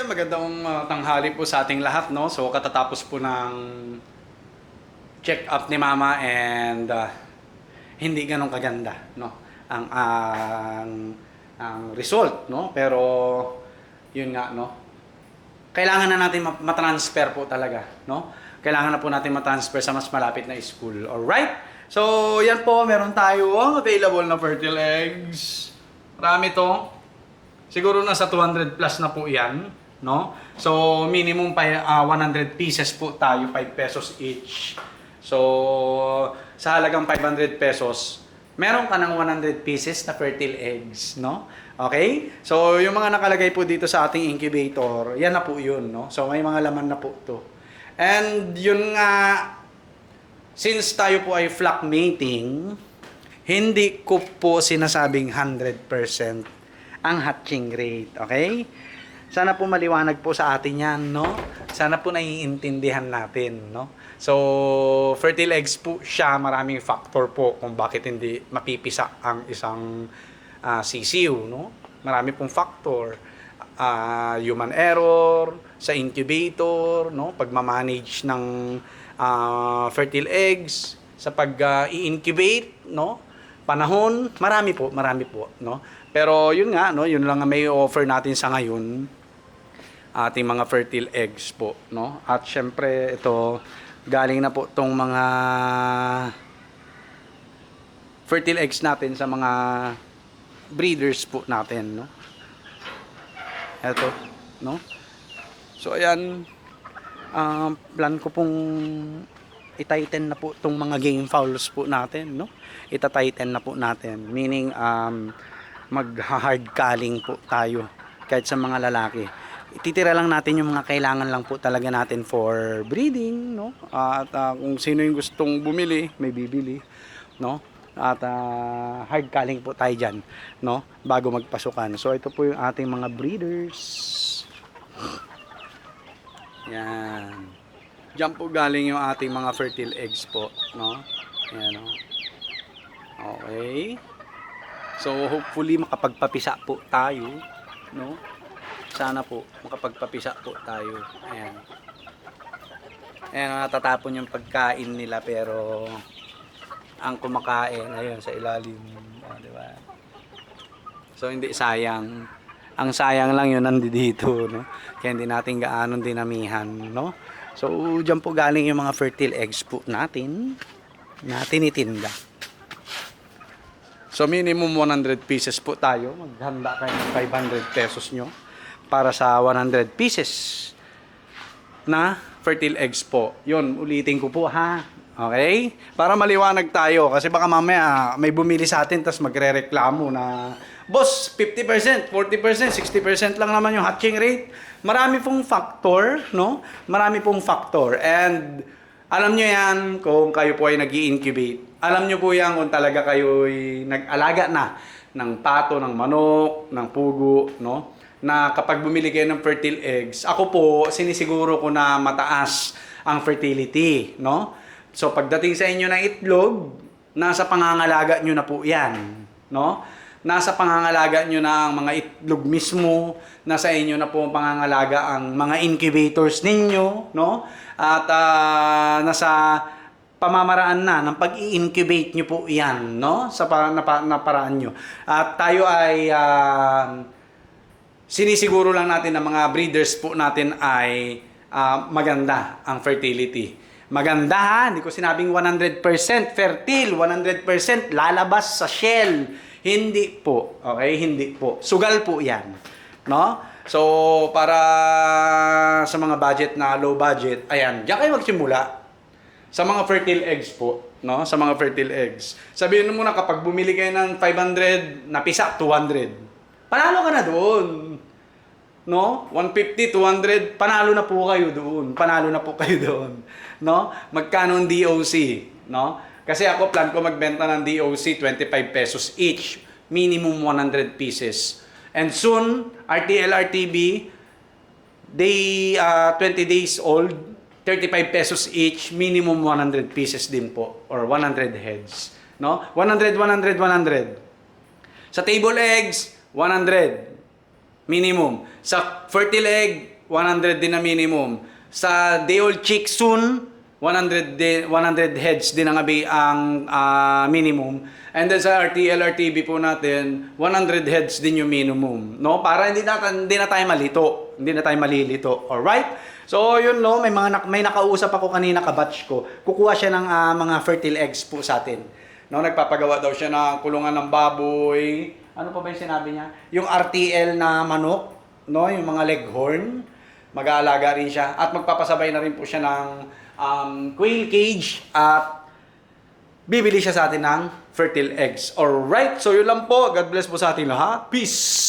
Magandang tanghali po sa ating lahat, no? So, katatapos po ng check-up ni Mama and hindi ganun kaganda, no? Ang result, no? Pero yun nga, no? Kailangan na natin matransfer po talaga, no? Kailangan na po natin matransfer sa mas malapit na school. Alright? So, yan po, meron tayo available na fertile eggs. Marami to. Siguro nasa 200 plus na po yan, no? So, minimum 100 pieces po tayo, 5 pesos each. So, sa halagang 500 pesos, meron ka ng 100 pieces na fertile eggs, no? Okay? So, yung mga nakalagay po dito sa ating incubator, yan na po yun, no? So, may mga laman na po to. And yun nga, since tayo po ay flock mating, hindi ko po sinasabing 100% ang hatching rate, okay? Sana po maliwanag po sa atin yan, no? Sana po naiintindihan natin, no? So, fertile eggs po siya, maraming factor po kung bakit hindi mapipisa ang isang sisiw, no? Marami pong factor. Human error, sa incubator, no? Pagmamanage ng fertile eggs, sa pag-i-incubate, no? Panahon, marami po, no? Pero yun nga, no? Yun lang ang may offer natin sa ngayon, ating mga fertile eggs po, no? At syempre, ito, galing na po tong mga fertile eggs natin sa mga breeders po natin, no? Ito, no? So, ayan, plan ko pong i-tighten na po tong mga game fowls po natin, no? Ita-tighten na po natin, meaning mag-hard culling po tayo kahit sa mga lalaki. Ititira lang natin yung mga kailangan lang po talaga natin for breeding, no? At kung sino yung gustong bumili, may bibili, no? At hard culling po tayo dyan, no? Bago magpasukan. So ito po yung ating mga breeders. Yan. Diyan po galing yung ating mga fertile eggs po, no? Ayan, no? Okay. So hopefully makapagpapisa po tayo, no? Sana po makapagpapisa po tayo. Ayan. Ayan, natatapon yung pagkain nila pero ang kumakain ayun sa ilalim, di ba? So hindi sayang. Ang sayang lang yun nandito, no? Kaya hindi natin gaano dinamihan, no? So diyan po galing yung mga fertile eggs po natin na tinitinda. So minimum 100 pieces po tayo. Maghanda kayo ng 500 pesos nyo para sa 100 pieces na fertile eggs po. Yun, ulitin ko po ha. Okay? Para maliwanag tayo. Kasi baka mamaya may bumili sa atin tapos magre-reklamo na, boss, 50%, 40%, 60% lang naman yung hatching rate. Marami pong factor, no? Marami pong factor. And alam nyo yan kung kayo po ay nag-i-incubate. Alam nyo po yan kung talaga kayo ay nag-alaga na ng pato, ng manok, ng pugo, no? Na kapag bumili kayo ng fertile eggs, ako po, sinisiguro ko na mataas ang fertility, no? So, pagdating sa inyo ng itlog, nasa pangangalaga nyo na po yan, no? Nasa pangangalaga nyo na ang mga itlog mismo, nasa inyo na po ang pangangalaga ang mga incubators ninyo, no? At nasa pamamaraan na ng pag-i-incubate nyo po yan, no? Sa paraan nyo. At tayo ay sinisiguro lang natin na mga breeders po natin ay maganda ang fertility. Maganda ha, hindi ko sinabing 100% fertile, 100% lalabas sa shell. Hindi po, okay? Hindi po. Sugal po yan, no? So, para sa mga budget na low budget, ayan, diyan kayo magsimula. Sa mga fertile eggs po, no? Sa mga fertile eggs. Sabihin mo muna kapag bumili kayo ng 500, napisa 200. Panalo ka na doon. No? 150, 200, panalo na po kayo doon. Panalo na po kayo doon. No? Magkano ang DOC, no? Kasi ako plan ko magbenta ng DOC 25 pesos each, minimum 100 pieces. And soon, RTL RTB, they 20 days old, 35 pesos each, minimum 100 pieces din po or 100 heads, no? 100 100 100. Sa table eggs, 100. minimum. Sa fertile egg, 100 din na minimum. Sa day-old chick soon, 100 heads din ang minimum. And then sa RTL, RTB po natin, 100 heads din yung minimum. No? Para hindi na tayo malito. Hindi na tayo malilito. Alright? So, yun no, may nakausap ako kanina kabatch ko. Kukuha siya ng mga fertile eggs po sa atin. No, nagpapagawa daw siya ng kulungan ng baboy. Ano pa ba yung sinabi niya? Yung RTL na manok, no, yung mga leghorn. Mag-aalaga rin siya at magpapasabay na rin po siya ng quail cage at bibili siya sa atin ng fertile eggs. Alright, so yun lang po. God bless po sa ating lahat. Peace!